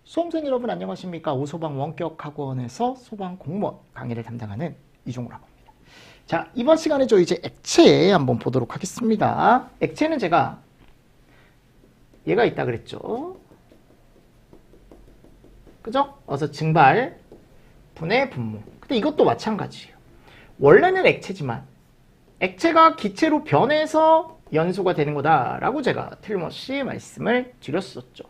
수험생 여러분 안녕하십니까? 오소방 원격학원에서 소방 공무원 강의를 담당하는 이종우라고 합니다. 자, 이번 시간에 저 이제 액체 한번 보도록 하겠습니다. 액체는 제가 얘가 있다 그랬죠. 그죠? 그래서 증발, 분해, 분모. 근데 이것도 마찬가지예요. 원래는 액체지만 액체가 기체로 변해서 연소가 되는 거다라고 제가 틀림없이 말씀을 드렸었죠.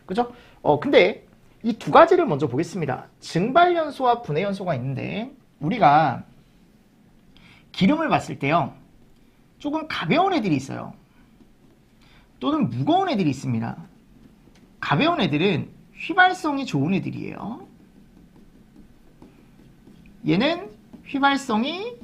그죠? 근데 이 두 가지를 먼저 보겠습니다. 증발연소와 분해연소가 있는데 우리가 기름을 봤을 때요. 조금 가벼운 애들이 있어요. 또는 무거운 애들이 있습니다. 가벼운 애들은 휘발성이 좋은 애들이에요. 얘는 휘발성이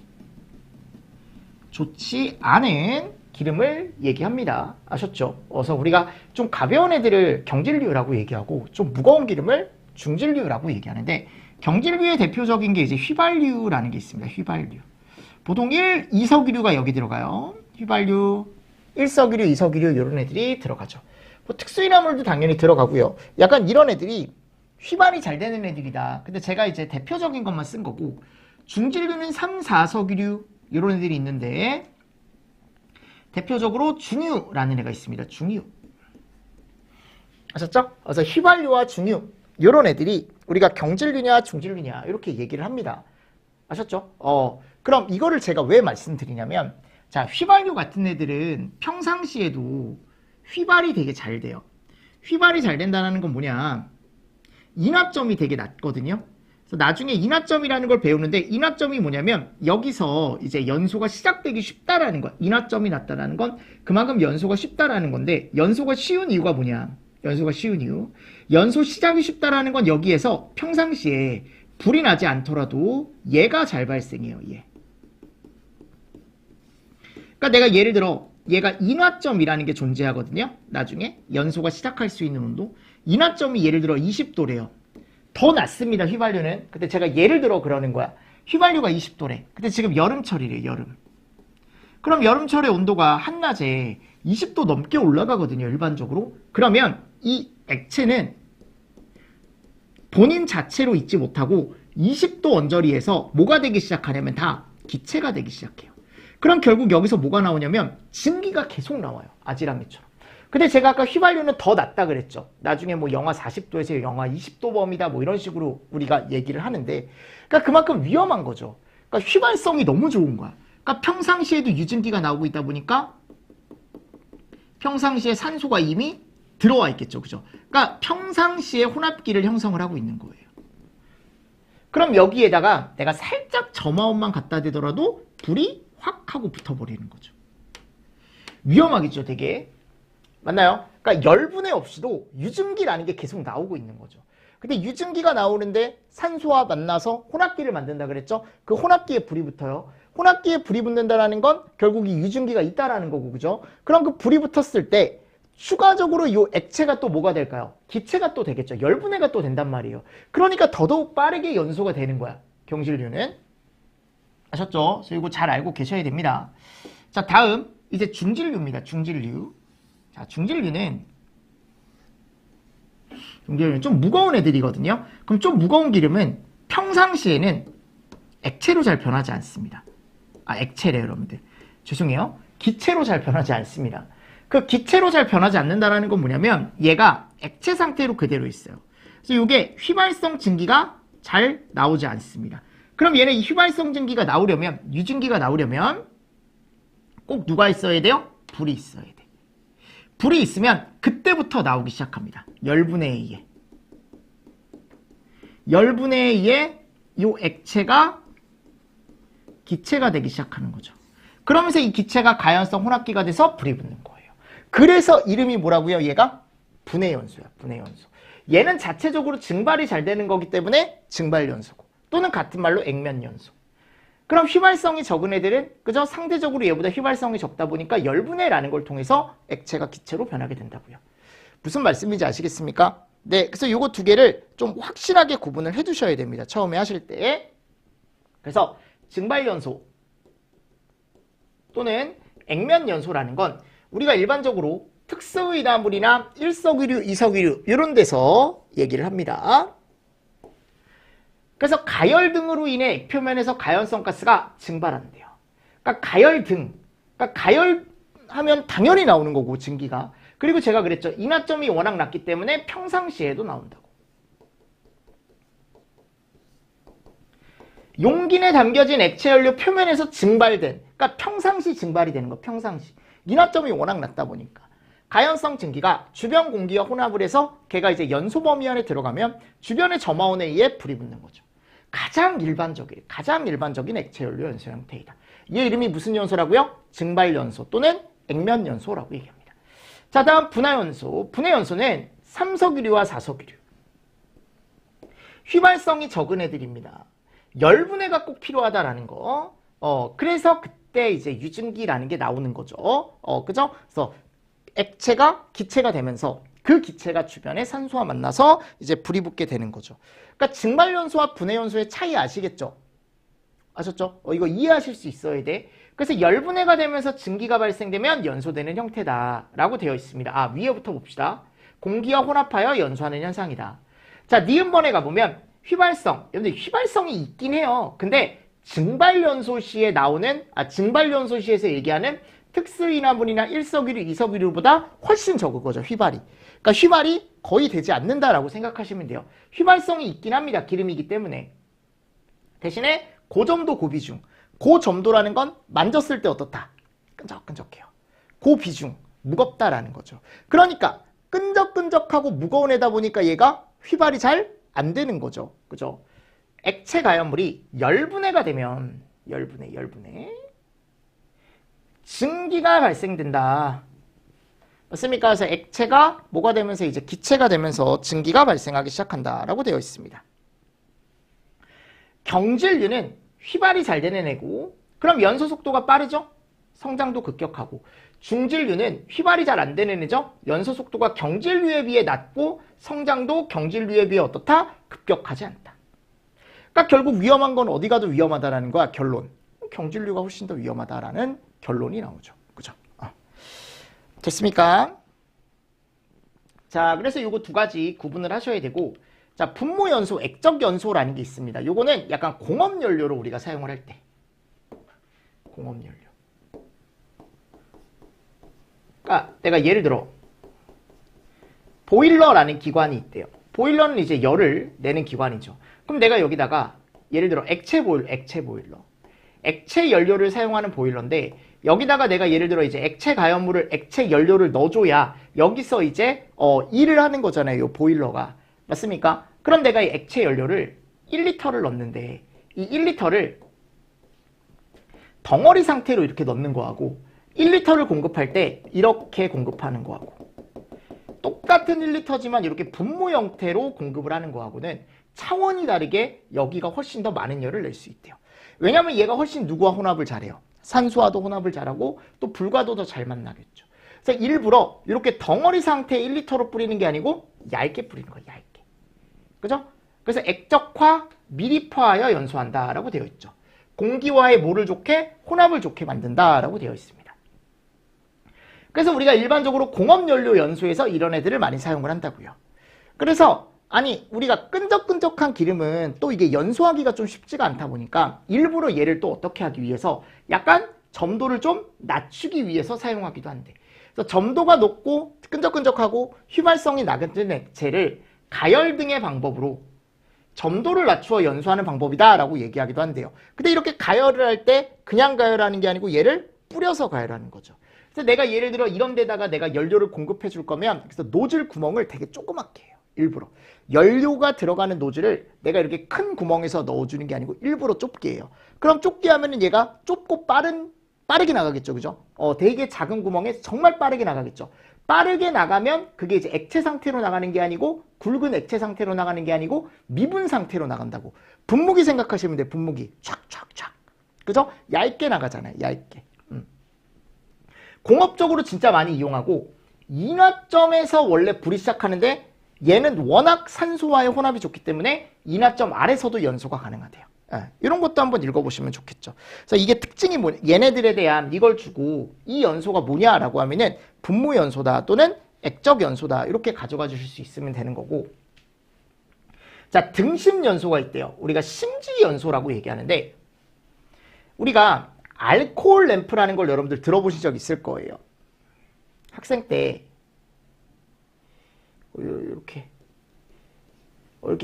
좋지 않은 기름을 얘기합니다. 아셨죠? 그래서 우리가 좀 가벼운 애들을 경질류라고 얘기하고 좀 무거운 기름을 중질류라고 얘기하는데 경질류의 대표적인 게 이제 휘발유라는 게 있습니다. 휘발유. 보통 1, 2석유류가 여기 들어가요. 휘발유, 1석유류, 2석유류 이런 애들이 들어가죠. 뭐 특수인화물도 당연히 들어가고요. 약간 이런 애들이 휘발이 잘 되는 애들이다. 근데 제가 이제 대표적인 것만 쓴 거고 중질류는 3, 4석유류 이런 애들이 있는데 대표적으로 중유라는 애가 있습니다. 중유. 아셨죠? 그래서 휘발유와 중유 이런 애들이 우리가 경질류냐 중질류냐 이렇게 얘기를 합니다. 아셨죠? 그럼 이거를 제가 왜 말씀드리냐면 자, 휘발유 같은 애들은 평상시에도 휘발이 되게 잘 돼요. 휘발이 잘 된다는 건 뭐냐? 인화점이 되게 낮거든요. 그래서 나중에 인화점이라는 걸 배우는데 인화점이 뭐냐면 여기서 이제 연소가 시작되기 쉽다라는 거야. 인화점이 낮다라는 건 그만큼 연소가 쉽다라는 건데 연소가 쉬운 이유가 뭐냐? 연소가 쉬운 이유. 연소 시작이 쉽다라는 건 여기에서 평상시에 불이 나지 않더라도 얘가 잘 발생해요. 얘. 그러니까 내가 예를 들어 얘가 인화점이라는 게 존재하거든요. 나중에 연소가 시작할 수 있는 온도. 인화점이 예를 들어 20도래요. 더 낮습니다. 휘발유는. 근데 제가 예를 들어 그러는 거야. 휘발유가 20도래. 근데 지금 여름철이래. 여름. 그럼 여름철의 온도가 한낮에 20도 넘게 올라가거든요. 일반적으로. 그러면 이 액체는 본인 자체로 있지 못하고 20도 언저리에서 뭐가 되기 시작하냐면 다 기체가 되기 시작해요. 그럼 결국 여기서 뭐가 나오냐면 증기가 계속 나와요. 아지랑이처럼. 근데 제가 아까 휘발유는 더 낮다 그랬죠. 나중에 뭐 영하 40도에서 영하 20도 범위다 뭐 이런 식으로 우리가 얘기를 하는데 그러니까 그만큼 위험한 거죠. 그러니까 휘발성이 너무 좋은 거야. 그러니까 평상시에도 유증기가 나오고 있다 보니까 평상시에 산소가 이미 들어와 있겠죠. 그죠? 그러니까 평상시에 혼합기를 형성을 하고 있는 거예요. 그럼 여기에다가 내가 살짝 점화원만 갖다 대더라도 불이 확 하고 붙어버리는 거죠. 위험하겠죠, 되게. 맞나요? 그러니까 열분해 없이도 유증기라는 게 계속 나오고 있는 거죠. 근데 유증기가 나오는데 산소와 만나서 혼합기를 만든다 그랬죠? 그 혼합기에 불이 붙어요. 혼합기에 불이 붙는다는 건 결국 이 유증기가 있다라는 거고, 그죠? 그럼 그 불이 붙었을 때 추가적으로 이 액체가 또 뭐가 될까요? 기체가 또 되겠죠. 열분해가 또 된단 말이에요. 그러니까 더더욱 빠르게 연소가 되는 거야. 경질류는. 아셨죠? 그래서 이거 잘 알고 계셔야 됩니다. 자, 다음 이제 중질류입니다. 중질류. 자, 중질류는 좀 무거운 애들이거든요. 그럼 좀 무거운 기름은 평상시에는 액체로 잘 변하지 않습니다. 액체래요, 여러분들. 죄송해요. 기체로 잘 변하지 않습니다. 그 기체로 잘 변하지 않는다는 건 뭐냐면 얘가 액체 상태로 그대로 있어요. 그래서 이게 휘발성 증기가 잘 나오지 않습니다. 그럼 얘는 이 휘발성 증기가 나오려면, 유증기가 나오려면 꼭 누가 있어야 돼요? 불이 있어야 돼. 불이 있으면 그때부터 나오기 시작합니다. 열분에 의해. 열분에 의해 이 액체가 기체가 되기 시작하는 거죠. 그러면서 이 기체가 가연성 혼합기가 돼서 불이 붙는 거예요. 그래서 이름이 뭐라고요? 얘가 분해연소야. 분해연소. 얘는 자체적으로 증발이 잘 되는 거기 때문에 증발연소고 또는 같은 말로 액면연소. 그럼 휘발성이 적은 애들은 그저 상대적으로 얘보다 휘발성이 적다 보니까 열분해라는 걸 통해서 액체가 기체로 변하게 된다고요. 무슨 말씀인지 아시겠습니까? 네, 그래서 요거 두 개를 좀 확실하게 구분을 해두셔야 됩니다. 처음에 하실 때. 그래서 증발연소 또는 액면연소라는 건 우리가 일반적으로 특수이나물이나 일석이류, 이석이류 이런 데서 얘기를 합니다. 그래서 가열 등으로 인해 액표면에서 가연성 가스가 증발한대요. 그러니까 가열 등, 그러니까 가열하면 당연히 나오는 거고 증기가. 그리고 제가 그랬죠. 인화점이 워낙 낮기 때문에 평상시에도 나온다고. 용기 내에 담겨진 액체 연료 표면에서 증발된, 그러니까 평상시 증발이 되는 거, 평상시. 인화점이 워낙 낮다 보니까. 가연성 증기가 주변 공기와 혼합을 해서 걔가 이제 연소 범위 안에 들어가면 주변의 점화원에 의해 불이 붙는 거죠. 가장 일반적인 액체 연료 연소 형태이다. 이 이름이 무슨 연소라고요? 증발 연소 또는 액면 연소라고 얘기합니다. 자, 다음 분화연소. 분해연소는 삼석유류와 사석유류. 휘발성이 적은 애들입니다. 열분해가 꼭 필요하다라는 거. 그래서 그때 이제 유증기라는 게 나오는 거죠. 그죠? 그래서 액체가 기체가 되면서 그 기체가 주변에 산소와 만나서 이제 불이 붙게 되는 거죠. 그러니까 증발연소와 분해연소의 차이 아시겠죠? 아셨죠? 이거 이해하실 수 있어야 돼. 그래서 열분해가 되면서 증기가 발생되면 연소되는 형태다라고 되어 있습니다. 위에부터 봅시다. 공기와 혼합하여 연소하는 현상이다. 자, 니은번에 가보면 휘발성. 여러분들 휘발성이 있긴 해요. 근데 증발연소 시에 나오는, 증발연소 시에서 얘기하는 특수이나물이나 일석이류, 이석이류보다 훨씬 적은 거죠, 휘발이. 그러니까 휘발이 거의 되지 않는다라고 생각하시면 돼요. 휘발성이 있긴 합니다, 기름이기 때문에. 대신에 고점도 고비중. 고점도라는 건 만졌을 때 어떻다? 끈적끈적해요. 고비중, 무겁다라는 거죠. 그러니까 끈적끈적하고 무거운 애다 보니까 얘가 휘발이 잘 안 되는 거죠. 그죠? 액체 가연물이 열분해가 되면 열분해. 증기가 발생된다. 맞습니까? 그래서 액체가 뭐가 되면서 이제 기체가 되면서 증기가 발생하기 시작한다라고 되어 있습니다. 경질류는 휘발이 잘 되는 애고, 그럼 연소 속도가 빠르죠? 성장도 급격하고. 중질류는 휘발이 잘 안 되는 애죠? 연소 속도가 경질류에 비해 낮고 성장도 경질류에 비해 어떻다? 급격하지 않다. 그러니까 결국 위험한 건 어디 가도 위험하다라는 거야, 결론. 경질류가 훨씬 더 위험하다라는 결론이 나오죠. 그죠? 됐습니까? 자, 그래서 요거 두 가지 구분을 하셔야 되고, 자, 분모연소, 액적연소라는 게 있습니다. 요거는 약간 공업연료로 우리가 사용을 할 때. 공업연료. 그러니까 내가 예를 들어 보일러라는 기관이 있대요. 보일러는 이제 열을 내는 기관이죠. 그럼 내가 여기다가 예를 들어 액체 보일러. 액체 연료를 사용하는 보일러인데 여기다가 내가 예를 들어 이제 액체 가연물을 액체 연료를 넣어줘야 여기서 이제 일을 하는 거잖아요. 이 보일러가. 맞습니까? 그럼 내가 이 액체 연료를 1리터를 넣는데 이 1리터를 덩어리 상태로 이렇게 넣는 거하고 1리터를 공급할 때 이렇게 공급하는 거하고 똑같은 1리터지만 이렇게 분모 형태로 공급을 하는 거하고는 차원이 다르게 여기가 훨씬 더 많은 열을 낼 수 있대요. 왜냐면 얘가 훨씬 누구와 혼합을 잘해요. 산소와도 혼합을 잘하고 또 불과도 더 잘 만나겠죠. 그래서 일부러 이렇게 덩어리 상태의 1리터로 뿌리는 게 아니고 얇게 뿌리는 거예요. 얇게. 그죠? 그래서 액적화, 미립화하여 연소한다라고 되어 있죠. 공기와의 뭐를 좋게? 혼합을 좋게 만든다라고 되어 있습니다. 그래서 우리가 일반적으로 공업연료 연소에서 이런 애들을 많이 사용을 한다고요. 그래서 아니 우리가 끈적끈적한 기름은 또 이게 연소하기가 좀 쉽지가 않다 보니까 일부러 얘를 또 어떻게 하기 위해서 약간 점도를 좀 낮추기 위해서 사용하기도 한대. 그래서 점도가 높고 끈적끈적하고 휘발성이 낮은 액체를 가열 등의 방법으로 점도를 낮추어 연소하는 방법이다라고 얘기하기도 한대요. 근데 이렇게 가열을 할 때 그냥 가열하는 게 아니고 얘를 뿌려서 가열하는 거죠. 그래서 내가 예를 들어 이런 데다가 내가 연료를 공급해 줄 거면 그래서 노즐 구멍을 되게 조그맣게 해요. 일부러. 연료가 들어가는 노즐을 내가 이렇게 큰 구멍에서 넣어주는 게 아니고 일부러 좁게 해요. 그럼 좁게 하면은 얘가 좁고 빠르게 나가겠죠. 그죠? 되게 작은 구멍에 정말 빠르게 나가겠죠. 빠르게 나가면 그게 이제 액체 상태로 나가는 게 아니고 굵은 액체 상태로 나가는 게 아니고 미분 상태로 나간다고. 분무기 생각하시면 돼요. 분무기. 촥촥촥. 그죠? 얇게 나가잖아요. 얇게. 공업적으로 진짜 많이 이용하고 인화점에서 원래 불이 시작하는데 얘는 워낙 산소와의 혼합이 좋기 때문에 인화점 아래서도 연소가 가능하대요. 이런 것도 한번 읽어보시면 좋겠죠. 그래서 이게 특징이 뭐냐, 얘네들에 대한 이걸 주고 이 연소가 뭐냐라고 하면은 분모 연소다 또는 액적 연소다 이렇게 가져가 주실 수 있으면 되는 거고. 자, 등심 연소가 있대요. 우리가 심지 연소라고 얘기하는데 우리가 알코올 램프라는 걸 여러분들 들어보신 적 있을 거예요. 학생 때 이렇게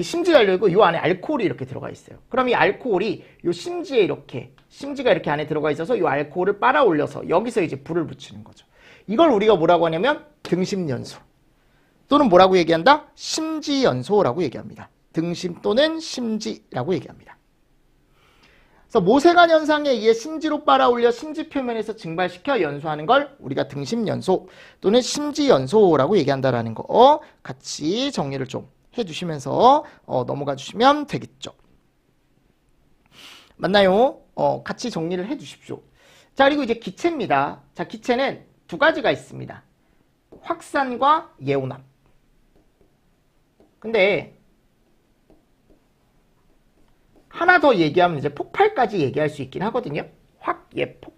심지 달려있고 요 안에 알코올이 이렇게 들어가 있어요. 그럼 이 알코올이 요 심지에 이렇게 심지가 이렇게 안에 들어가 있어서 요 알코올을 빨아 올려서 여기서 이제 불을 붙이는 거죠. 이걸 우리가 뭐라고 하냐면 등심 연소 또는 뭐라고 얘기한다? 심지 연소라고 얘기합니다. 등심 또는 심지라고 얘기합니다. 그래서 모세관 현상에 의해 심지로 빨아올려 심지 표면에서 증발시켜 연소하는 걸 우리가 등심 연소 또는 심지 연소라고 얘기한다라는 거 같이 정리를 좀 해주시면서 넘어가 주시면 되겠죠. 맞나요? 같이 정리를 해주십시오. 자, 그리고 이제 기체입니다. 자, 기체는 두 가지가 있습니다. 확산과 예혼합. 근데 하나 더 얘기하면 이제 폭발까지 얘기할 수 있긴 하거든요. 확, 예, 폭.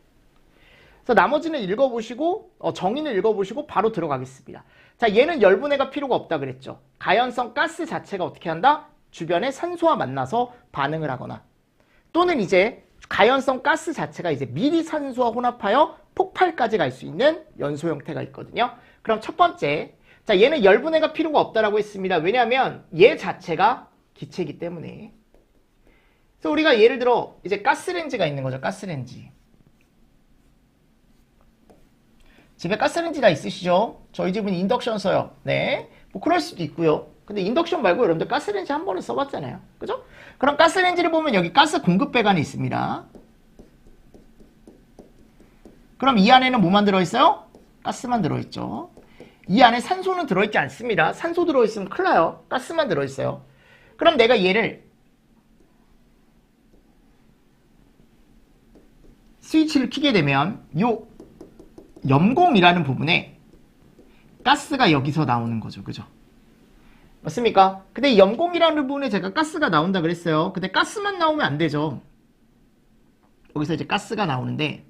그래서 나머지는 읽어보시고 정의는 읽어보시고 바로 들어가겠습니다. 자, 얘는 열분해가 필요가 없다 그랬죠. 가연성 가스 자체가 어떻게 한다? 주변의 산소와 만나서 반응을 하거나 또는 이제 가연성 가스 자체가 이제 미리 산소와 혼합하여 폭발까지 갈 수 있는 연소 형태가 있거든요. 그럼 첫 번째, 자, 얘는 열분해가 필요가 없다라고 했습니다. 왜냐하면 얘 자체가 기체이기 때문에. 그래서 우리가 예를 들어 이제 가스레인지가 있는 거죠. 가스레인지. 집에 가스레인지 다 있으시죠? 저희 집은 인덕션 써요. 네. 뭐 그럴 수도 있고요. 근데 인덕션 말고 여러분들 가스레인지 한 번은 써봤잖아요. 그죠? 그럼 가스레인지를 보면 여기 가스 공급 배관이 있습니다. 그럼 이 안에는 뭐만 들어있어요? 가스만 들어있죠. 이 안에 산소는 들어있지 않습니다. 산소 들어있으면 큰일 나요. 가스만 들어있어요. 그럼 내가 얘를 스위치를 켜게 되면 요 염공이라는 부분에 가스가 여기서 나오는 거죠. 그죠? 맞습니까? 근데 이 염공이라는 부분에 제가 가스가 나온다 그랬어요. 근데 가스만 나오면 안 되죠. 여기서 이제 가스가 나오는데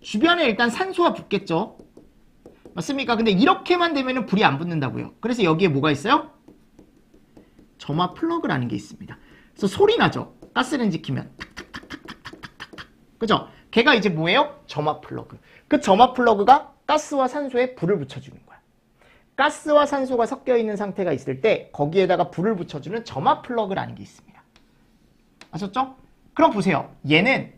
주변에 일단 산소가 붙겠죠. 맞습니까? 근데 이렇게만 되면 불이 안 붙는다고요. 그래서 여기에 뭐가 있어요? 점화 플러그라는 게 있습니다. 그래서 소리 나죠? 가스레인지 키면 탁탁탁탁탁탁탁탁. 그죠? 걔가 이제 뭐예요? 점화 플러그. 그 점화 플러그가 가스와 산소에 불을 붙여주는 거야. 가스와 산소가 섞여 있는 상태가 있을 때 거기에다가 불을 붙여주는 점화 플러그라는 게 있습니다. 아셨죠? 그럼 보세요. 얘는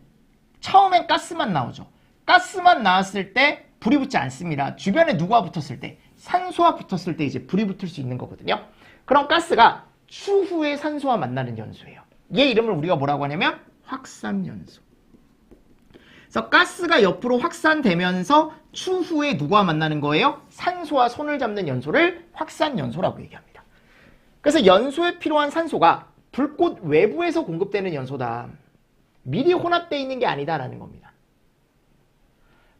처음엔 가스만 나오죠. 가스만 나왔을 때 불이 붙지 않습니다. 주변에 누가 붙었을 때? 산소와 붙었을 때 이제 불이 붙을 수 있는 거거든요. 그럼 가스가 추후에 산소와 만나는 연소예요. 얘 이름을 우리가 뭐라고 하냐면 확산연소. 그래서 가스가 옆으로 확산되면서 추후에 누구와 만나는 거예요? 산소와 손을 잡는 연소를 확산연소라고 얘기합니다. 그래서 연소에 필요한 산소가 불꽃 외부에서 공급되는 연소다. 미리 혼합되어 있는 게 아니다라는 겁니다.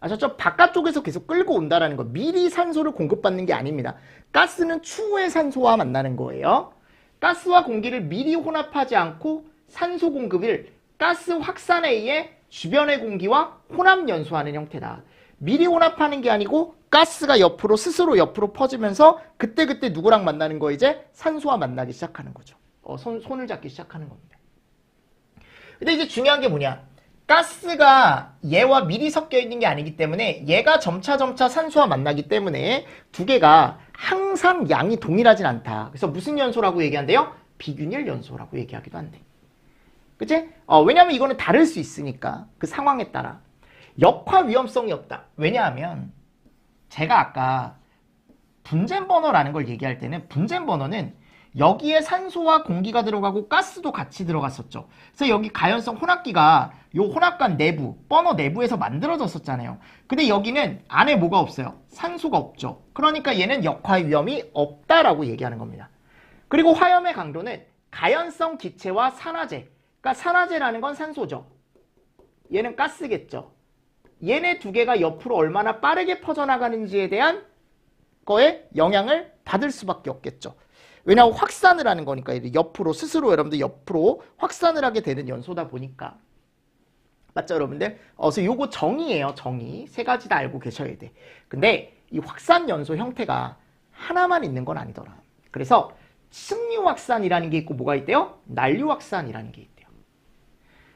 아셨죠? 바깥쪽에서 계속 끌고 온다라는 거. 미리 산소를 공급받는 게 아닙니다. 가스는 추후에 산소와 만나는 거예요. 가스와 공기를 미리 혼합하지 않고 산소 공급을 가스 확산에 의해 주변의 공기와 혼합 연소하는 형태다. 미리 혼합하는 게 아니고 가스가 옆으로 스스로 옆으로 퍼지면서 그때그때 누구랑 만나는 거 이제 산소와 만나기 시작하는 거죠. 손을 잡기 시작하는 겁니다. 근데 이제 중요한 게 뭐냐? 가스가 얘와 미리 섞여 있는 게 아니기 때문에 얘가 점차 산소와 만나기 때문에 두 개가 항상 양이 동일하진 않다. 그래서 무슨 연소라고 얘기한대요? 비균일 연소라고 얘기하기도 한대. 그치? 왜냐하면 이거는 다를 수 있으니까 그 상황에 따라. 역화 위험성이 없다. 왜냐하면 제가 아까 분젠 버너라는 걸 얘기할 때는 분젠 버너는 여기에 산소와 공기가 들어가고 가스도 같이 들어갔었죠. 그래서 여기 가연성 혼합기가 요 혼합관 내부, 버너 내부에서 만들어졌었잖아요. 근데 여기는 안에 뭐가 없어요? 산소가 없죠. 그러니까 얘는 역화 위험이 없다라고 얘기하는 겁니다. 그리고 화염의 강도는 가연성 기체와 산화제, 그러니까 산화제라는 건 산소죠. 얘는 가스겠죠. 얘네 두 개가 옆으로 얼마나 빠르게 퍼져나가는지에 대한 거에 영향을 받을 수밖에 없겠죠. 왜냐하면 확산을 하는 거니까 옆으로 스스로 여러분들 옆으로 확산을 하게 되는 연소다 보니까. 맞죠 여러분들? 그래서 요거 정의예요. 정의. 세 가지 다 알고 계셔야 돼. 근데 이 확산 연소 형태가 하나만 있는 건 아니더라. 그래서 측류 확산이라는 게 있고 뭐가 있대요? 난류 확산이라는 게 있대요.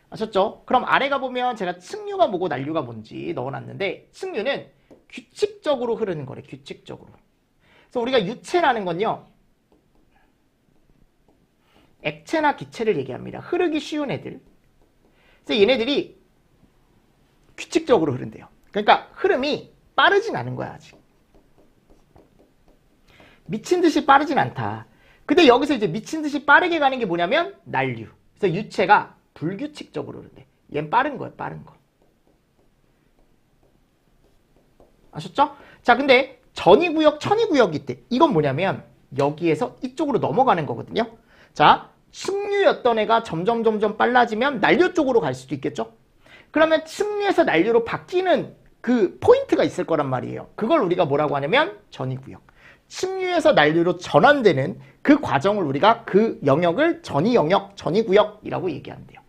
아셨죠? 그럼 아래가 보면 제가 측류가 뭐고 난류가 뭔지 넣어놨는데 측류는 규칙적으로 흐르는 거래. 규칙적으로. 그래서 우리가 유체라는 건요. 액체나 기체를 얘기합니다. 흐르기 쉬운 애들. 그래서 얘네들이 규칙적으로 흐른대요. 그러니까 흐름이 빠르진 않은 거야 아직. 미친 듯이 빠르진 않다. 근데 여기서 이제 미친 듯이 빠르게 가는 게 뭐냐면 난류. 그래서 유체가 불규칙적으로 흐른대. 얘는 빠른 거야, 빠른 거. 아셨죠? 자, 근데 전이구역, 천이구역이 있대. 이건 뭐냐면 여기에서 이쪽으로 넘어가는 거거든요. 자, 측류였던 애가 점점 빨라지면 난류 쪽으로 갈 수도 있겠죠? 그러면 측류에서 난류로 바뀌는 그 포인트가 있을 거란 말이에요. 그걸 우리가 뭐라고 하냐면 전이구역. 측류에서 난류로 전환되는 그 과정을 우리가 그 영역을 전이영역, 전이구역이라고 얘기한대요.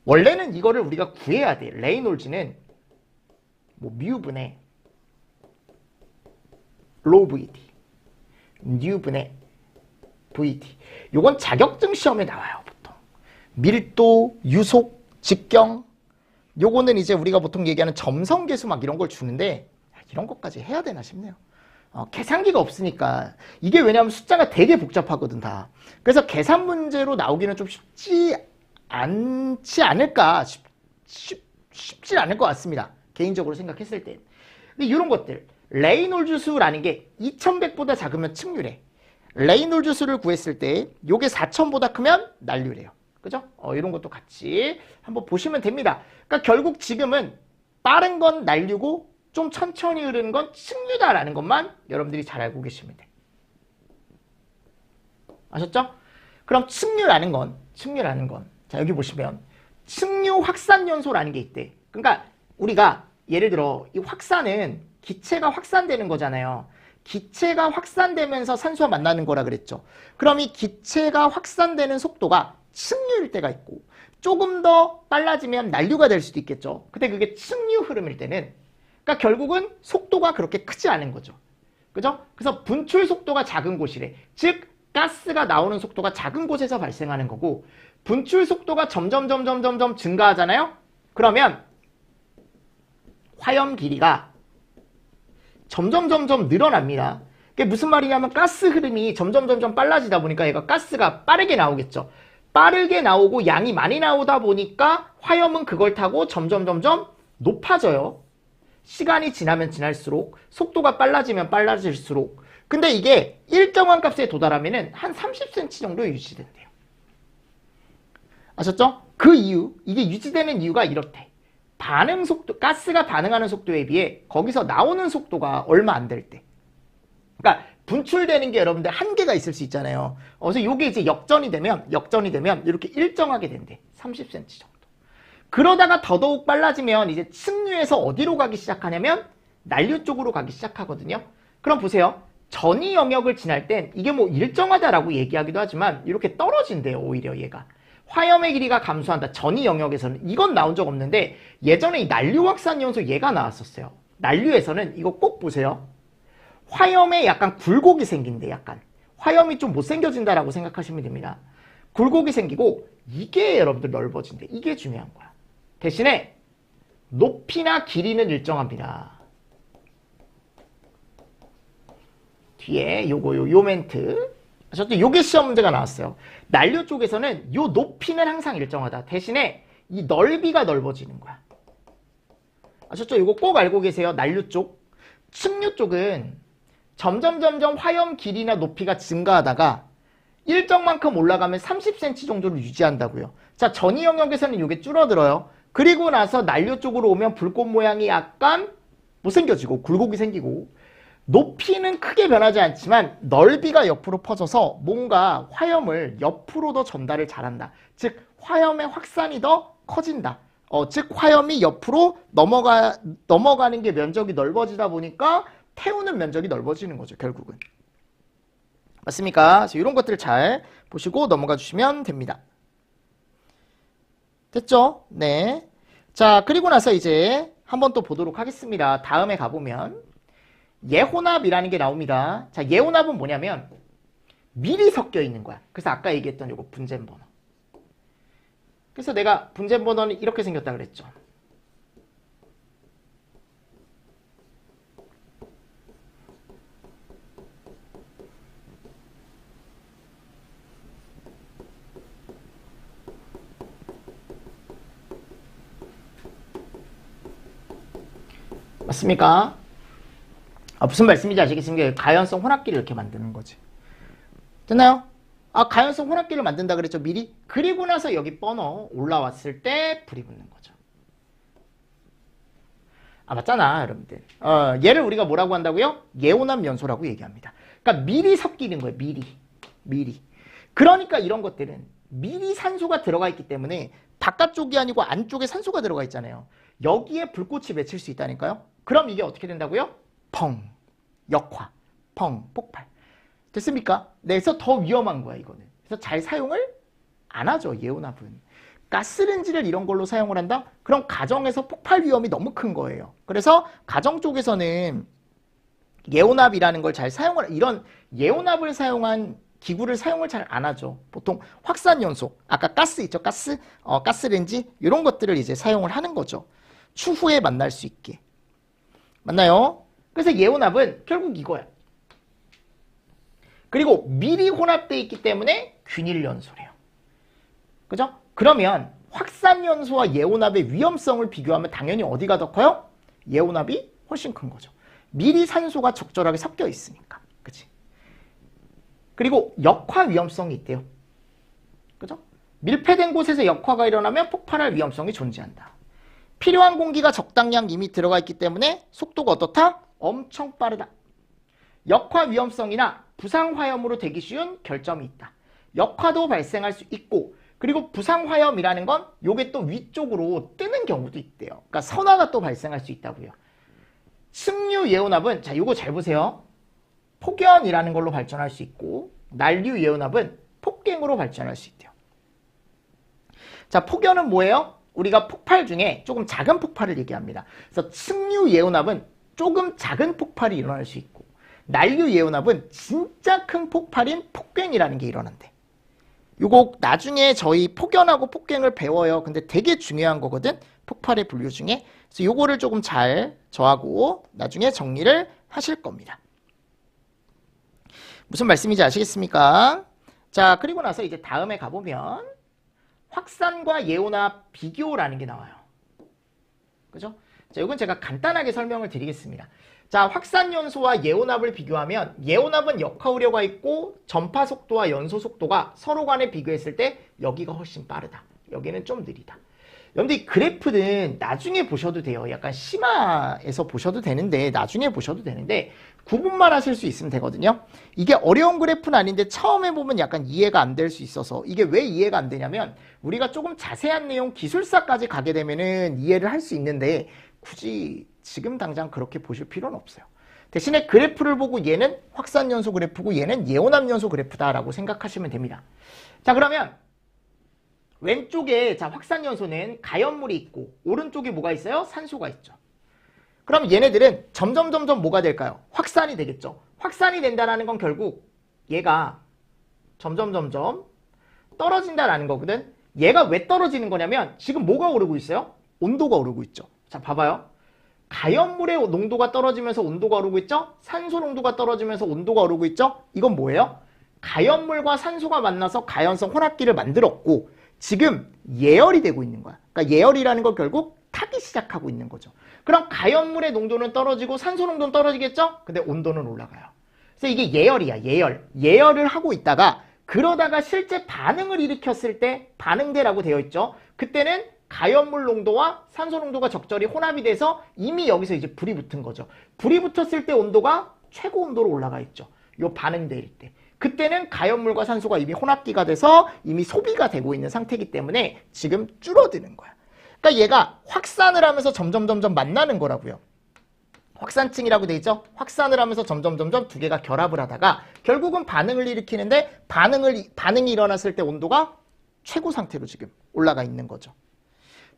원래는 이거를 우리가 구해야 돼. 레이놀즈는 뭐 뮤분의 로우 VT, 뉴분의 VT. 요건 자격증 시험에 나와요, 보통. 밀도, 유속, 직경. 요거는 이제 우리가 보통 얘기하는 점성계수 막 이런 걸 주는데 이런 것까지 해야 되나 싶네요. 계산기가 없으니까. 이게 왜냐하면 숫자가 되게 복잡하거든 다. 그래서 계산 문제로 나오기는 좀 쉽지 않지 않을까. 쉽지 않을 것 같습니다. 개인적으로 생각했을 때. 근데 이런 것들. 레이놀즈 수라는 게 2100보다 작으면 측류래. 레이놀즈 수를 구했을 때 요게 4000보다 크면 난류래요. 그죠? 이런 것도 같이 한번 보시면 됩니다. 그러니까 결국 지금은 빠른 건 난류고 좀 천천히 흐르는 건 측류다라는 것만 여러분들이 잘 알고 계시면 돼. 아셨죠? 그럼 측류라는 건 자, 여기 보시면 측류 확산 연소라는 게 있대. 그러니까 우리가 예를 들어 이 확산은 기체가 확산되는 거잖아요. 기체가 확산되면서 산소와 만나는 거라 그랬죠. 그럼 이 기체가 확산되는 속도가 측류일 때가 있고 조금 더 빨라지면 난류가 될 수도 있겠죠. 근데 그게 측류 흐름일 때는 그러니까 결국은 속도가 그렇게 크지 않은 거죠. 그죠? 그래서 분출 속도가 작은 곳이래. 즉 가스가 나오는 속도가 작은 곳에서 발생하는 거고 분출 속도가 점점 증가하잖아요. 그러면 화염 길이가 점점 늘어납니다. 그게 무슨 말이냐면 가스 흐름이 점점 빨라지다 보니까 얘가 가스가 빠르게 나오겠죠. 빠르게 나오고 양이 많이 나오다 보니까 화염은 그걸 타고 점점 높아져요. 시간이 지나면 지날수록 속도가 빨라지면 빨라질수록. 근데 이게 일정한 값에 도달하면은 한 30cm 정도 유지된대요. 아셨죠? 그 이유, 이게 유지되는 이유가 이렇대. 반응 속도, 가스가 반응하는 속도에 비해 거기서 나오는 속도가 얼마 안 될 때. 그러니까 분출되는 게 여러분들 한계가 있을 수 있잖아요. 그래서 이게 이제 역전이 되면 이렇게 일정하게 된대. 30cm 정도. 그러다가 더더욱 빨라지면 이제 측류에서 어디로 가기 시작하냐면 난류 쪽으로 가기 시작하거든요. 그럼 보세요. 전이 영역을 지날 땐 이게 뭐 일정하다라고 얘기하기도 하지만 이렇게 떨어진대요. 오히려 얘가. 화염의 길이가 감소한다. 전이 영역에서는. 이건 나온 적 없는데 예전에 이 난류 확산 연소 얘가 나왔었어요. 난류에서는 이거 꼭 보세요. 화염에 약간 굴곡이 생긴대. 약간. 화염이 좀 못생겨진다라고 생각하시면 됩니다. 굴곡이 생기고 이게 여러분들 넓어진대. 이게 중요한 거야. 대신에 높이나 길이는 일정합니다. 뒤에 요 멘트. 아셨죠? 요게 시험 문제가 나왔어요. 난류 쪽에서는 요 높이는 항상 일정하다. 대신에 이 넓이가 넓어지는 거야. 아셨죠? 요거 꼭 알고 계세요. 난류 쪽. 측류 쪽은 점점 화염 길이나 높이가 증가하다가 일정만큼 올라가면 30cm 정도를 유지한다고요. 자, 전이 영역에서는 요게 줄어들어요. 그리고 나서 난류 쪽으로 오면 불꽃 모양이 약간 못생겨지고 굴곡이 생기고 높이는 크게 변하지 않지만 넓이가 옆으로 퍼져서 뭔가 화염을 옆으로 더 전달을 잘한다. 즉 화염의 확산이 더 커진다. 즉 화염이 옆으로 넘어가는 게 면적이 넓어지다 보니까 태우는 면적이 넓어지는 거죠. 결국은. 맞습니까? 이런 것들을 잘 보시고 넘어가 주시면 됩니다. 됐죠? 네. 자, 그리고 나서 이제 한번 또 보도록 하겠습니다. 다음에 가보면 예혼합이라는 게 나옵니다. 자, 예혼합은 뭐냐면 미리 섞여 있는 거야. 그래서 아까 얘기했던 요거 분쟁 번호. 그래서 내가 분쟁 번호는 이렇게 생겼다 그랬죠. 맞습니까? 무슨 말씀인지 아시겠습니까? 가연성 혼합기를 이렇게 만드는 거지. 됐나요? 가연성 혼합기를 만든다 그랬죠, 미리? 그리고 나서 여기 번호 올라왔을 때 불이 붙는 거죠. 맞잖아, 여러분들. 얘를 우리가 뭐라고 한다고요? 예혼합 연소라고 얘기합니다. 그러니까 미리 섞이는 거예요, 미리. 그러니까 이런 것들은 미리 산소가 들어가 있기 때문에 바깥쪽이 아니고 안쪽에 산소가 들어가 있잖아요. 여기에 불꽃이 맺힐 수 있다니까요. 그럼 이게 어떻게 된다고요? 펑, 역화, 펑, 폭발. 됐습니까? 네, 그래서 더 위험한 거야, 이거는. 그래서 잘 사용을 안 하죠, 예혼합은. 가스렌지를 이런 걸로 사용을 한다? 그럼 가정에서 폭발 위험이 너무 큰 거예요. 그래서 가정 쪽에서는 예혼합이라는 걸 잘 사용을, 이런 예혼합을 사용한 기구를 사용을 잘 안 하죠. 보통 확산연소, 아까 가스 있죠, 가스렌지 이런 것들을 이제 사용을 하는 거죠. 추후에 만날 수 있게. 맞나요? 그래서 예혼합은 결국 이거야. 그리고 미리 혼합되어 있기 때문에 균일연소래요. 그죠? 그러면 확산연소와 예혼합의 위험성을 비교하면 당연히 어디가 더 커요? 예혼합이 훨씬 큰 거죠. 미리 산소가 적절하게 섞여 있으니까. 그치? 그리고 역화 위험성이 있대요. 그죠? 밀폐된 곳에서 역화가 일어나면 폭발할 위험성이 존재한다. 필요한 공기가 적당량 이미 들어가 있기 때문에 속도가 어떻다? 엄청 빠르다. 역화 위험성이나 부상화염으로 되기 쉬운 결점이 있다. 역화도 발생할 수 있고, 그리고 부상화염이라는 건 요게 또 위쪽으로 뜨는 경우도 있대요. 그러니까 선화가 또 발생할 수 있다고요. 승류 예혼합은, 자, 요거 잘 보세요. 폭연이라는 걸로 발전할 수 있고, 난류 예혼합은 폭갱으로 발전할 수 있대요. 자, 폭연은 뭐예요? 우리가 폭발 중에 조금 작은 폭발을 얘기합니다. 그래서 승류 예혼합은 조금 작은 폭발이 일어날 수 있고, 난류 예혼합은 진짜 큰 폭발인 폭갱이라는 게 일어난대. 요거 나중에 저희 폭연하고 폭갱을 배워요. 근데 되게 중요한 거거든, 폭발의 분류 중에. 그래서 요거를 조금 잘 저하고 나중에 정리를 하실 겁니다. 무슨 말씀인지 아시겠습니까? 자, 그리고 나서 이제 다음에 가보면 확산과 예혼합 비교라는 게 나와요. 그죠? 자, 이건 제가 간단하게 설명을 드리겠습니다. 자, 확산연소와 예혼합을 비교하면 예혼합은 역화 우려가 있고 전파 속도와 연소 속도가 서로 간에 비교했을 때 여기가 훨씬 빠르다. 여기는 좀 느리다. 여러분들 이 그래프는 나중에 보셔도 돼요. 약간 심화해서 보셔도 되는데, 나중에 보셔도 되는데 구분만 하실 수 있으면 되거든요. 이게 어려운 그래프는 아닌데 처음에 보면 약간 이해가 안 될 수 있어서, 이게 왜 이해가 안 되냐면 우리가 조금 자세한 내용 기술사까지 가게 되면은 이해를 할 수 있는데 굳이 지금 당장 그렇게 보실 필요는 없어요. 대신에 그래프를 보고 얘는 확산연소 그래프고 얘는 예혼합연소 그래프다라고 생각하시면 됩니다. 자, 그러면 왼쪽에, 자, 확산연소는 가연물이 있고 오른쪽에 뭐가 있어요? 산소가 있죠. 그럼 얘네들은 점점 뭐가 될까요? 확산이 되겠죠. 확산이 된다는 건 결국 얘가 점점 떨어진다라는 거거든. 얘가 왜 떨어지는 거냐면 지금 뭐가 오르고 있어요? 온도가 오르고 있죠. 자, 봐봐요. 가연물의 농도가 떨어지면서 온도가 오르고 있죠? 산소 농도가 떨어지면서 온도가 오르고 있죠? 이건 뭐예요? 가연물과 산소가 만나서 가연성 혼합기를 만들었고 지금 예열이 되고 있는 거야. 그러니까 예열이라는 건 결국 타기 시작하고 있는 거죠. 그럼 가연물의 농도는 떨어지고 산소 농도는 떨어지겠죠? 근데 온도는 올라가요. 그래서 이게 예열이야, 예열. 예열을 하고 있다가 그러다가 실제 반응을 일으켰을 때 반응대라고 되어 있죠. 그때는 가연물 농도와 산소 농도가 적절히 혼합이 돼서 이미 여기서 이제 불이 붙은 거죠. 불이 붙었을 때 온도가 최고 온도로 올라가 있죠. 요 반응대일 때. 그때는 가연물과 산소가 이미 혼합기가 돼서 이미 소비가 되고 있는 상태이기 때문에 지금 줄어드는 거야. 그러니까 얘가 확산을 하면서 점점 만나는 거라고요. 확산층이라고 돼 있죠? 확산을 하면서 점점 두 개가 결합을 하다가 결국은 반응을 일으키는데 반응이 일어났을 때 온도가 최고 상태로 지금 올라가 있는 거죠.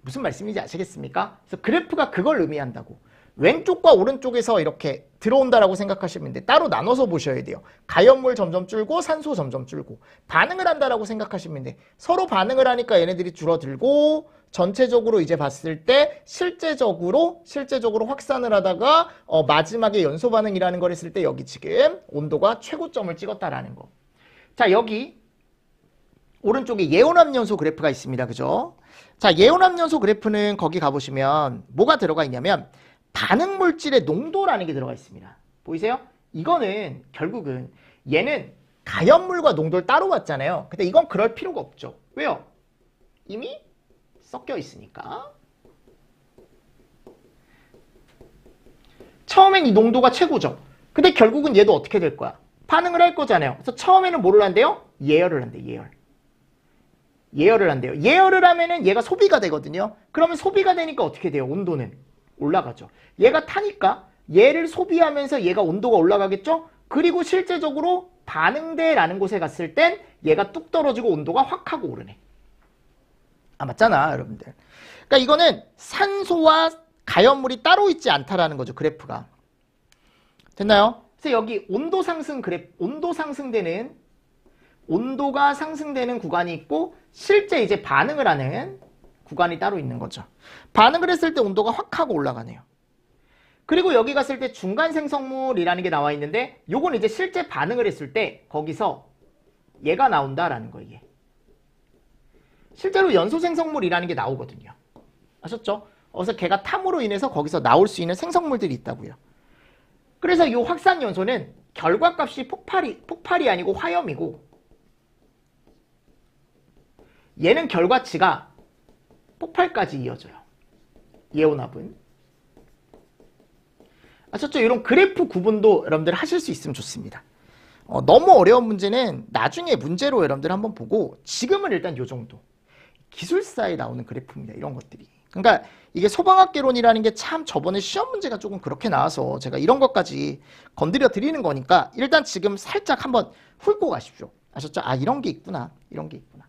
무슨 말씀인지 아시겠습니까? 그래서 그래프가 그걸 의미한다고. 왼쪽과 오른쪽에서 이렇게 들어온다라고 생각하시면 돼. 따로 나눠서 보셔야 돼요. 가연물 점점 줄고 산소 점점 줄고. 반응을 한다라고 생각하시면 돼. 서로 반응을 하니까 얘네들이 줄어들고 전체적으로 이제 봤을 때 실제적으로 확산을 하다가 마지막에 연소 반응이라는 걸 했을 때 여기 지금 온도가 최고점을 찍었다라는 거. 자, 여기 오른쪽에 예온합연소 그래프가 있습니다. 그죠? 자, 예온합연소 그래프는 거기 가보시면 뭐가 들어가 있냐면 반응 물질의 농도라는 게 들어가 있습니다. 보이세요? 이거는 결국은 얘는 가연물과 농도를 따로 봤잖아요. 근데 이건 그럴 필요가 없죠. 왜요? 이미 섞여 있으니까. 처음엔 이 농도가 최고죠. 근데 결국은 얘도 어떻게 될 거야? 반응을 할 거잖아요. 그래서 처음에는 뭐를 한대요? 예열을 한대, 예열을 한대요. 예열을 하면은 얘가 소비가 되거든요. 그러면 소비가 되니까 어떻게 돼요? 온도는 올라가죠. 얘가 타니까 얘를 소비하면서 얘가 온도가 올라가겠죠? 그리고 실제적으로 반응대라는 곳에 갔을 땐 얘가 뚝 떨어지고 온도가 확 하고 오르네. 아, 맞잖아, 여러분들. 그러니까 이거는 산소와 가연물이 따로 있지 않다라는 거죠, 그래프가. 됐나요? 그래서 여기 온도가 상승되는 구간이 있고 실제 이제 반응을 하는 구간이 따로 있는 거죠. 반응을 했을 때 온도가 확 하고 올라가네요. 그리고 여기 갔을 때 중간 생성물이라는 게 나와 있는데 요건 이제 실제 반응을 했을 때 거기서 얘가 나온다라는 거예요. 이게. 실제로 연소 생성물이라는 게 나오거든요. 아셨죠? 그래서 걔가 탐으로 인해서 거기서 나올 수 있는 생성물들이 있다고요. 그래서 이 확산 연소는 결과값이 폭발이 아니고 화염이고 얘는 결과치가 폭발까지 이어져요. 예온합은. 아셨죠? 이런 그래프 구분도 여러분들 하실 수 있으면 좋습니다. 너무 어려운 문제는 나중에 문제로 여러분들 한번 보고 지금은 일단 요 정도. 기술사에 나오는 그래프입니다. 이런 것들이. 그러니까 이게 소방학개론이라는 게 참 저번에 시험 문제가 조금 그렇게 나와서 제가 이런 것까지 건드려 드리는 거니까 일단 지금 살짝 한번 훑고 가십시오. 아셨죠? 아, 이런 게 있구나. 이런 게 있구나.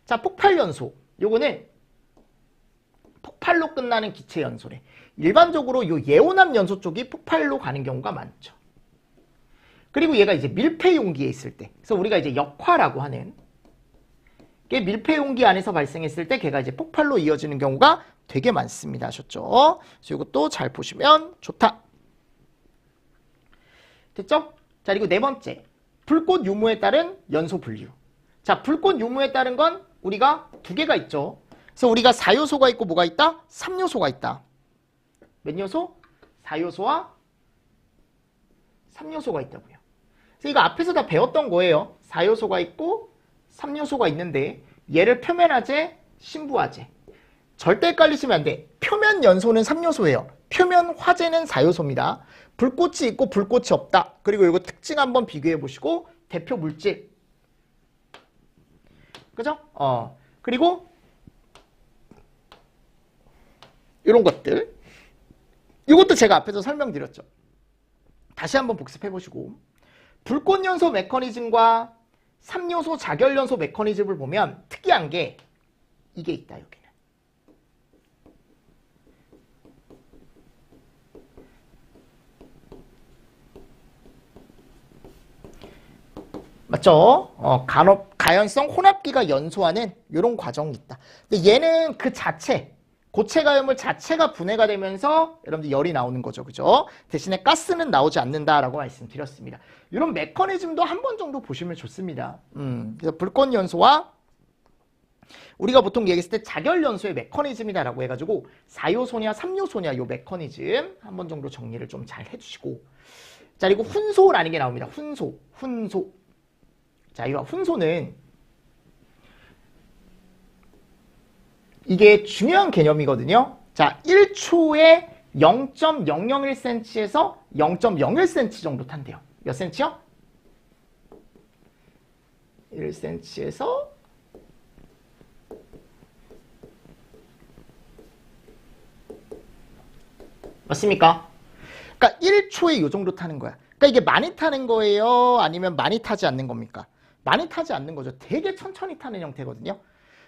자, 폭발연소. 요거는 폭발로 끝나는 기체 연소래. 일반적으로 요 예온합 연소 쪽이 폭발로 가는 경우가 많죠. 그리고 얘가 이제 밀폐 용기에 있을 때. 그래서 우리가 이제 역화라고 하는 게 밀폐 용기 안에서 발생했을 때 걔가 이제 폭발로 이어지는 경우가 되게 많습니다. 아셨죠? 그래서 이것도 잘 보시면 좋다. 됐죠? 자, 그리고 네 번째. 불꽃 유무에 따른 연소 분류. 자, 불꽃 유무에 따른 건 우리가 두 개가 있죠. 그래서 우리가 4요소가 있고 뭐가 있다? 3요소가 있다. 몇 요소? 4요소와 3요소가 있다고요. 그래서 이거 앞에서 다 배웠던 거예요. 4요소가 있고 3요소가 있는데 얘를 표면화제, 신부화제. 절대 헷갈리시면 안 돼. 표면 연소는 3요소예요. 표면 화제는 4요소입니다. 불꽃이 있고 불꽃이 없다. 그리고 이거 특징 한번 비교해 보시고 대표 물질. 그죠? 그리고 이런 것들. 이것도 제가 앞에서 설명드렸죠. 다시 한번 복습해 보시고 불꽃 연소 메커니즘과 3요소 자결 연소 메커니즘을 보면 특이한 게 이게 있다. 여기는. 맞죠? 가연성 혼합기가 연소하는 이런 과정이 있다. 근데 얘는 그 자체, 고체 가연물 자체가 분해가 되면서 여러분들 열이 나오는 거죠. 그죠? 대신에 가스는 나오지 않는다라고 말씀드렸습니다. 이런 메커니즘도 한 번 정도 보시면 좋습니다. 그래서 불꽃 연소와 우리가 보통 얘기했을 때 자결 연소의 메커니즘이다라고 해가지고 4요소냐 3요소냐 요 메커니즘 한 번 정도 정리를 좀 잘 해주시고 자, 그리고 훈소라는 게 나옵니다. 훈소. 자, 이 훈소는 이게 중요한 개념이거든요. 자, 1초에 0.001cm에서 0.01cm 정도 탄대요. 몇 cm요? 1cm에서 맞습니까? 그러니까 1초에 요 정도 타는 거야. 그러니까 이게 많이 타는 거예요? 아니면 많이 타지 않는 겁니까? 많이 타지 않는 거죠. 되게 천천히 타는 형태거든요.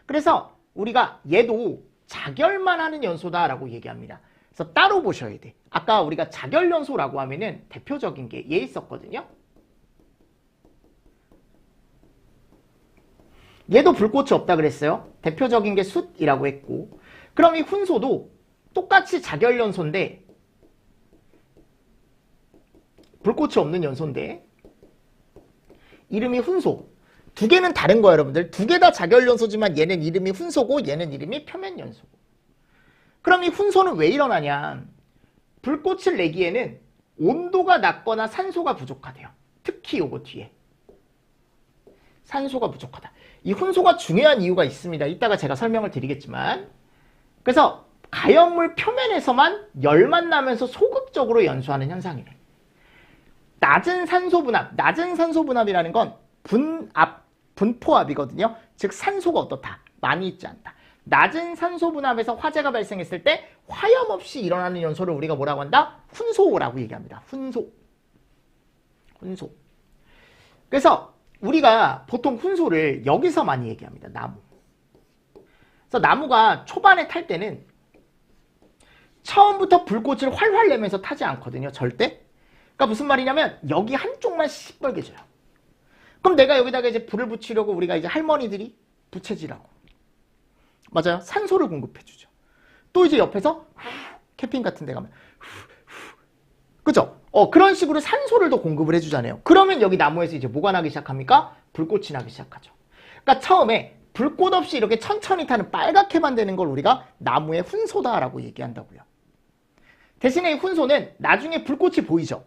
그래서 우리가 얘도 자결만 하는 연소다라고 얘기합니다. 그래서 따로 보셔야 돼. 아까 우리가 자결 연소라고 하면은 대표적인 게 얘 있었거든요. 얘도 불꽃이 없다 그랬어요. 대표적인 게 숫이라고 했고. 그럼 이 훈소도 똑같이 자결 연소인데 불꽃이 없는 연소인데 이름이 훈소. 두 개는 다른 거야, 여러분들. 두 개 다 자결 연소지만 얘는 이름이 훈소고 얘는 이름이 표면 연소고. 그럼 이 훈소는 왜 일어나냐? 불꽃을 내기에는 온도가 낮거나 산소가 부족하대요. 특히 요거 뒤에. 산소가 부족하다. 이 훈소가 중요한 이유가 있습니다. 이따가 제가 설명을 드리겠지만. 그래서 가연물 표면에서만 열만 나면서 소극적으로 연소하는 현상이래. 낮은 산소 분압이라는 건 분포압이거든요. 즉 산소가 어떻다? 많이 있지 않다. 낮은 산소 분압에서 화재가 발생했을 때 화염 없이 일어나는 연소를 우리가 뭐라고 한다? 훈소라고 얘기합니다. 훈소. 그래서 우리가 보통 훈소를 여기서 많이 얘기합니다. 나무. 그래서 나무가 초반에 탈 때는 처음부터 불꽃을 활활 내면서 타지 않거든요. 절대. 그러니까 무슨 말이냐면 여기 한쪽만 시뻘개져요. 그럼 내가 여기다가 이제 불을 붙이려고 우리가 이제 할머니들이 부채질하고. 맞아요. 산소를 공급해주죠. 또 이제 옆에서 캠핑 같은 데 가면 그죠? 그런 식으로 산소를 더 공급을 해주잖아요. 그러면 여기 나무에서 이제 뭐가 나기 시작합니까? 불꽃이 나기 시작하죠. 그러니까 처음에 불꽃 없이 이렇게 천천히 타는 빨갛게만 되는 걸 우리가 나무의 훈소다라고 얘기한다고요. 대신에 이 훈소는 나중에 불꽃이 보이죠.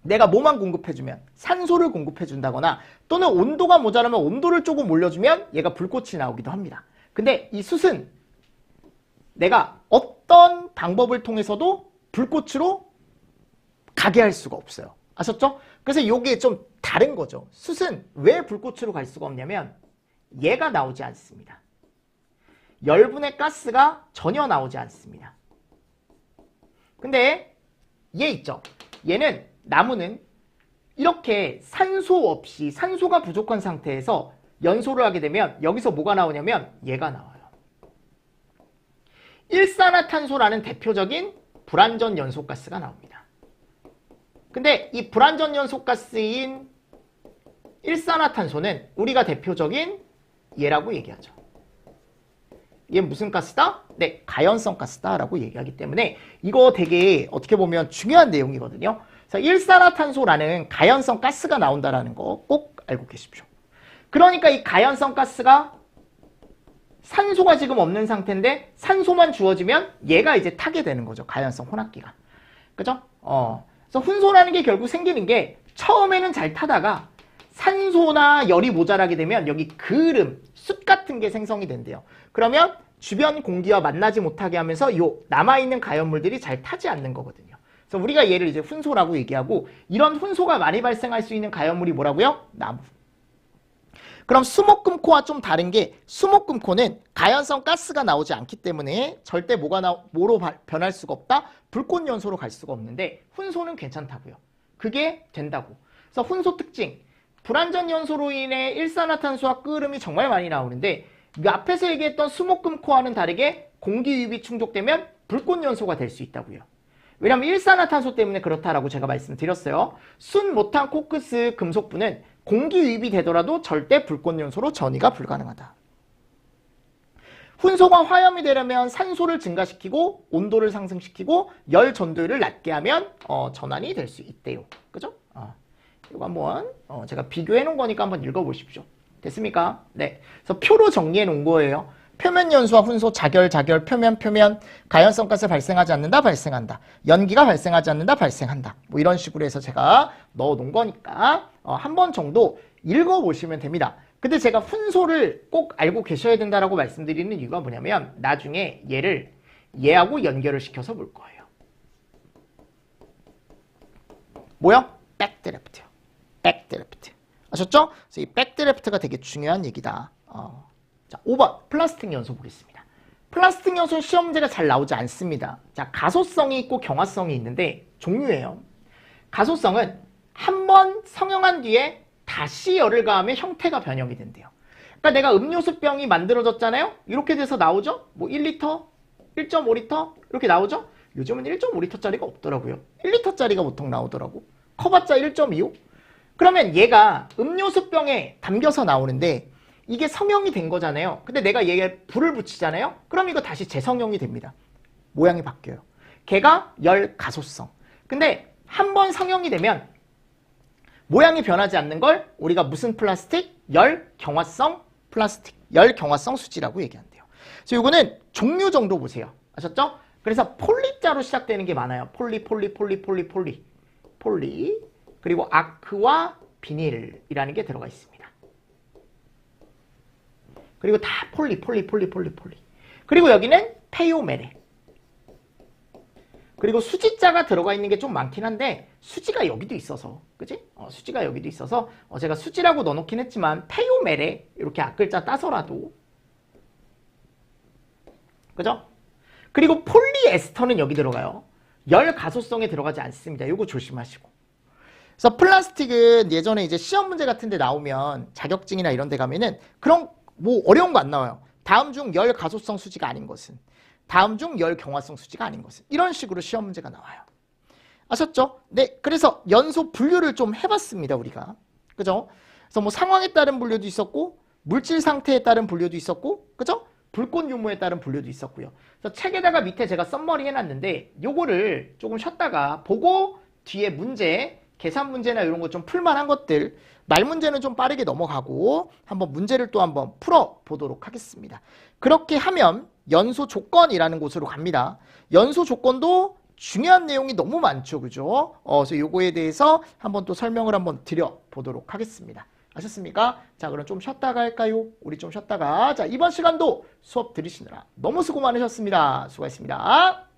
내가 뭐만 공급해주면 산소를 공급해준다거나 또는 온도가 모자라면 온도를 조금 올려주면 얘가 불꽃이 나오기도 합니다. 근데 이 숯은 내가 어떤 방법을 통해서도 불꽃으로 가게 할 수가 없어요. 아셨죠? 그래서 이게 좀 다른 거죠. 숯은 왜 불꽃으로 갈 수가 없냐면 얘가 나오지 않습니다. 열분의 가스가 전혀 나오지 않습니다. 근데 얘 있죠. 얘는 나무는 이렇게 산소 없이 산소가 부족한 상태에서 연소를 하게 되면 여기서 뭐가 나오냐면 얘가 나와요. 일산화탄소라는 대표적인 불완전 연소가스가 나옵니다. 근데 이 불완전 연소가스인 일산화탄소는 우리가 대표적인 얘라고 얘기하죠. 얘 무슨 가스다? 네, 가연성 가스다라고 얘기하기 때문에 이거 되게 어떻게 보면 중요한 내용이거든요. 그래서 일산화탄소라는 가연성 가스가 나온다라는 거 꼭 알고 계십시오. 그러니까 이 가연성 가스가 산소가 지금 없는 상태인데 산소만 주어지면 얘가 이제 타게 되는 거죠. 가연성 혼합기가. 그죠? 그래서 훈소라는 게 결국 생기는 게 처음에는 잘 타다가 산소나 열이 모자라게 되면 여기 그을음, 숯 같은 게 생성이 된대요. 그러면 주변 공기와 만나지 못하게 하면서 요 남아있는 가연물들이 잘 타지 않는 거거든요. 그래서 우리가 얘를 이제 훈소라고 얘기하고 이런 훈소가 많이 발생할 수 있는 가연물이 뭐라고요? 나무. 그럼 수목금코와 좀 다른 게 수목금코는 가연성 가스가 나오지 않기 때문에 절대 뭐로 변할 수가 없다? 불꽃 연소로 갈 수가 없는데 훈소는 괜찮다고요. 그게 된다고. 그래서 훈소 특징. 불완전 연소로 인해 일산화탄소와 끄름이 정말 많이 나오는데 앞에서 얘기했던 수목금코와는 다르게 공기 유입이 충족되면 불꽃 연소가 될 수 있다고요. 왜냐하면 일산화탄소 때문에 그렇다라고 제가 말씀드렸어요. 순, 모탄, 코크스 금속분은 공기 유입이 되더라도 절대 불꽃 연소로 전이가 불가능하다. 훈소가 화염이 되려면 산소를 증가시키고 온도를 상승시키고 열 전도율을 낮게 하면 전환이 될 수 있대요. 그죠? 이거 한번 제가 비교해 놓은 거니까 한번 읽어보십시오. 됐습니까? 네. 그래서 표로 정리해 놓은 거예요. 표면 연소와 훈소, 자결, 표면, 가연성 가스 발생하지 않는다, 발생한다. 연기가 발생하지 않는다, 발생한다. 뭐 이런 식으로 해서 제가 넣어 놓은 거니까 한 번 정도 읽어보시면 됩니다. 근데 제가 훈소를 꼭 알고 계셔야 된다라고 말씀드리는 이유가 뭐냐면 나중에 얘하고 연결을 시켜서 볼 거예요. 뭐요? 백드래프트요. 백드래프트. 아셨죠? 그래서 이 백드래프트가 되게 중요한 얘기다. 자, 5번 플라스틱 연소 보겠습니다. 플라스틱 연소는 시험 문제가 잘 나오지 않습니다. 자, 가소성이 있고 경화성이 있는데 종류예요. 가소성은 한 번 성형한 뒤에 다시 열을 가하면 형태가 변형이 된대요. 그러니까 내가 음료수병이 만들어졌잖아요. 이렇게 돼서 나오죠. 뭐 1리터, 1.5리터 이렇게 나오죠. 요즘은 1.5리터짜리가 없더라고요. 1리터짜리가 보통 나오더라고. 커봤자 1.25. 그러면 얘가 음료수병에 담겨서 나오는데 이게 성형이 된 거잖아요. 근데 내가 얘에 불을 붙이잖아요. 그럼 이거 다시 재성형이 됩니다. 모양이 바뀌어요. 걔가 열 가소성. 근데 한 번 성형이 되면 모양이 변하지 않는 걸 우리가 무슨 플라스틱? 열 경화성 플라스틱, 열 경화성 수지라고 얘기한대요. 그래서 이거는 종류 정도 보세요. 아셨죠? 그래서 폴리자로 시작되는 게 많아요. 폴리. 그리고 아크와 비닐이라는 게 들어가 있습니다. 그리고 다 폴리. 그리고 여기는 페요메레. 그리고 수지자가 들어가 있는 게 좀 많긴 한데 수지가 여기도 있어서, 그치? 수지가 여기도 있어서 제가 수지라고 넣어놓긴 했지만 페요메레 이렇게 앞글자 따서라도, 그죠? 그리고 폴리에스터는 여기 들어가요. 열 가소성에 들어가지 않습니다. 이거 조심하시고. 그래서 플라스틱은 예전에 이제 시험 문제 같은 데 나오면 자격증이나 이런 데 가면은 그런 뭐 어려운 거 안 나와요. 다음 중 열 가소성 수지가 아닌 것은, 다음 중 열 경화성 수지가 아닌 것은, 이런 식으로 시험 문제가 나와요. 아셨죠? 네, 그래서 연소 분류를 좀 해봤습니다, 우리가. 그죠? 그래서 뭐 상황에 따른 분류도 있었고, 물질 상태에 따른 분류도 있었고, 그죠? 불꽃 유무에 따른 분류도 있었고요. 그래서 책에다가 밑에 제가 썸머리 해놨는데 요거를 조금 쉬었다가 보고 뒤에 문제, 계산 문제나 이런 거 좀 풀만한 것들, 말 문제는 좀 빠르게 넘어가고 한번 문제를 또 한번 풀어보도록 하겠습니다. 그렇게 하면 연소 조건이라는 곳으로 갑니다. 연소 조건도 중요한 내용이 너무 많죠. 그죠? 그래서 요거에 대해서 한번 또 설명을 한번 드려보도록 하겠습니다. 아셨습니까? 자, 그럼 좀 쉬었다가 할까요? 우리 좀 쉬었다가. 자, 이번 시간도 수업 들으시느라 너무 수고 많으셨습니다. 수고하셨습니다.